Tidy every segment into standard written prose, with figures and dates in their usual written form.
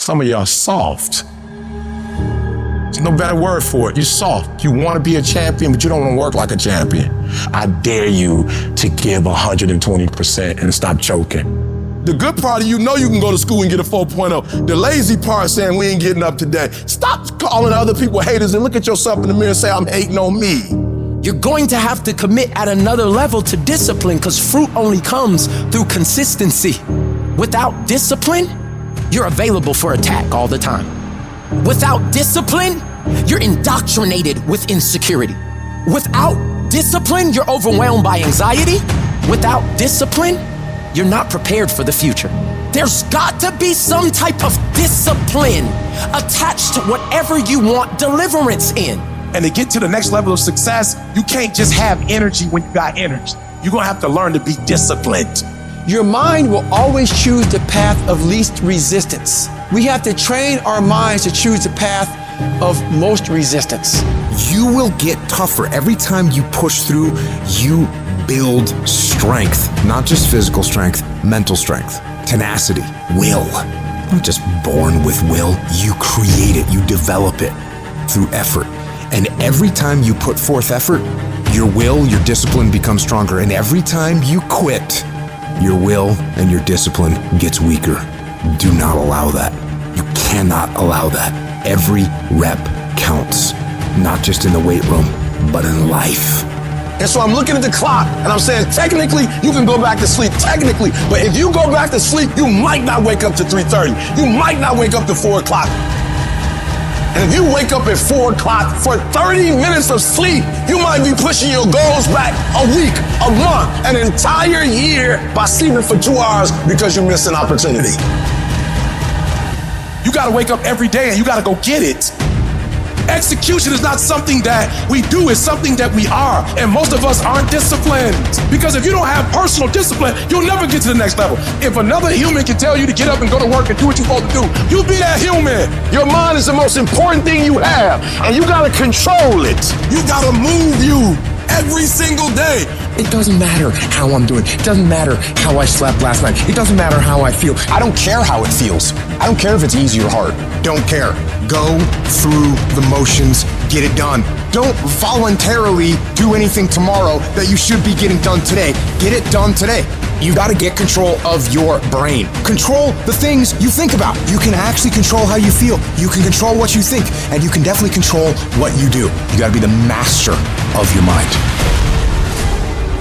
Some of y'all soft. There's no better word for it. You're soft. You want to be a champion, but you don't want to work like a champion. I dare you to give 120% and stop choking. The good part of you know you can go to school and get a 4.0. The lazy part saying we ain't getting up today. Stop calling other people haters and look at yourself in the mirror and say, I'm hating on me. You're going to have to commit at another level to discipline because fruit only comes through consistency. Without discipline, you're available for attack all the time. Without discipline, you're indoctrinated with insecurity. Without discipline, you're overwhelmed by anxiety. Without discipline, you're not prepared for the future. There's got to be some type of discipline attached to whatever you want deliverance in. And to get to the next level of success, you can't just have energy when you got energy. You're gonna have to learn to be disciplined. Your mind will always choose the path of least resistance. We have to train our minds to choose the path of most resistance. You will get tougher. Every time you push through, you build strength. Not just physical strength, mental strength, tenacity, will. You're not just born with will. You create it, you develop it through effort. And every time you put forth effort, your will, your discipline becomes stronger. And every time you quit, your will and your discipline gets weaker. Do not allow that. You cannot allow that. Every rep counts, not just in the weight room, but in life. And so I'm looking at the clock and I'm saying, technically, you can go back to sleep, technically. But if you go back to sleep, you might not wake up to 3:30. You might not wake up to 4 o'clock. And if you wake up at 4 o'clock for 30 minutes of sleep, you might be pushing your goals back a week, a month, an entire year by sleeping for 2 hours because you missed an opportunity. You gotta wake up every day and you gotta go get it. Execution is not something that we do, it's something that we are. And most of us aren't disciplined. Because if you don't have personal discipline, you'll never get to the next level. If another human can tell you to get up and go to work and do what you're supposed to do, you'll be that human. Your mind is the most important thing you have, and you gotta control it. You gotta move you every single day. It doesn't matter how I'm doing. It doesn't matter how I slept last night. It doesn't matter how I feel. I don't care how it feels. I don't care if it's easy or hard. Don't care. Go through the motions, get it done. Don't voluntarily do anything tomorrow that you should be getting done today. Get it done today. You gotta get control of your brain. Control the things you think about. You can actually control how you feel. You can control what you think, and you can definitely control what you do. You gotta be the master of your mind.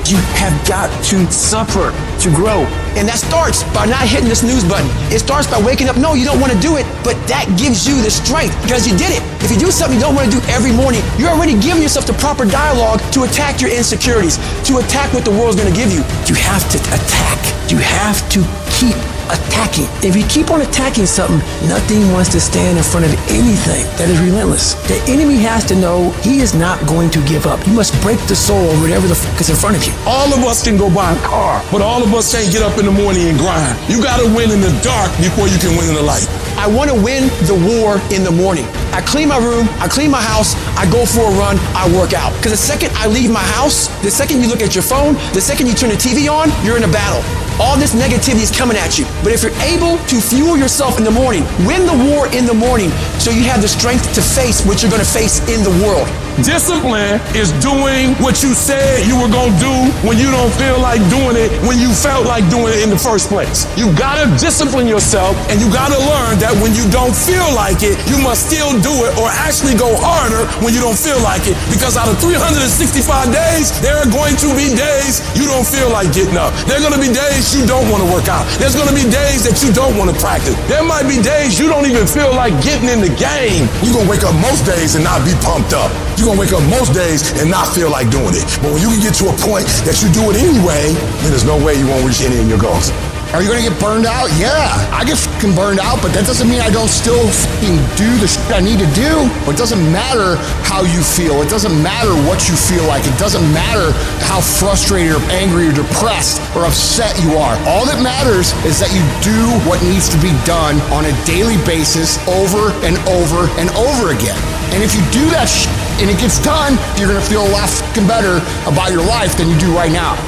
You have got to suffer to grow. And that starts by not hitting the snooze button. It starts by waking up. No, you don't want to do it, but that gives you the strength because you did it. If you do something you don't want to do every morning, you're already giving yourself the proper dialogue to attack your insecurities, to attack what the world's going to give you. You have to attack. You have to keep attacking. If you keep on attacking something, nothing wants to stand in front of anything that is relentless. The enemy has to know he is not going to give up. You must break the soul of whatever the fuck is in front of you. All of us can go buy a car, but all of us can't get up in the morning and grind. You gotta win in the dark before you can win in the light. I want to win the war in the morning. I clean my room, I clean my house, I go for a run, I work out. Because the second I leave my house, the second you look at your phone, the second you turn the TV on, you're in a battle. All this negativity is coming at you. But if you're able to fuel yourself in the morning, win the war in the morning, so you have the strength to face what you're going to face in the world. Discipline is doing what you said you were gonna do when you don't feel like doing it, when you felt like doing it in the first place. You gotta discipline yourself, and you gotta learn that when you don't feel like it, you must still do it or actually go harder when you don't feel like it. Because out of 365 days, there are going to be days you don't feel like getting up. There are gonna be days you don't wanna work out. There's gonna be days that you don't wanna practice. There might be days you don't even feel like getting in the game. You're gonna wake up most days and not be pumped up. You're gonna wake up most days and not feel like doing it. But when you can get to a point that you do it anyway, then there's no way you won't reach any of your goals. Are you gonna get burned out? Yeah, I get fucking burned out, but that doesn't mean I don't still fucking do the shit I need to do. It doesn't matter how you feel. It doesn't matter what you feel like. It doesn't matter how frustrated or angry or depressed or upset you are. All that matters is that you do what needs to be done on a daily basis over and over and over again. And if you do that shit and it gets done, you're gonna feel a lot fucking better about your life than you do right now.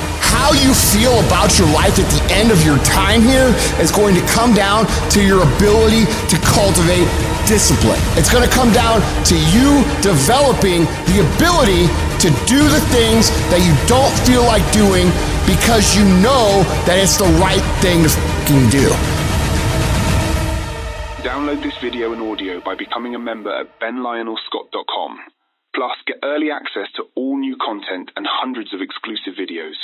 how you feel about your life at the end of your time here is going to come down to your ability to cultivate discipline. It's going to come down to you developing the ability to do the things that you don't feel like doing because you know that it's the right thing to fucking do. Download this video and audio by becoming a member at benlionelscott.com. Plus, get early access to all new content and hundreds of exclusive videos.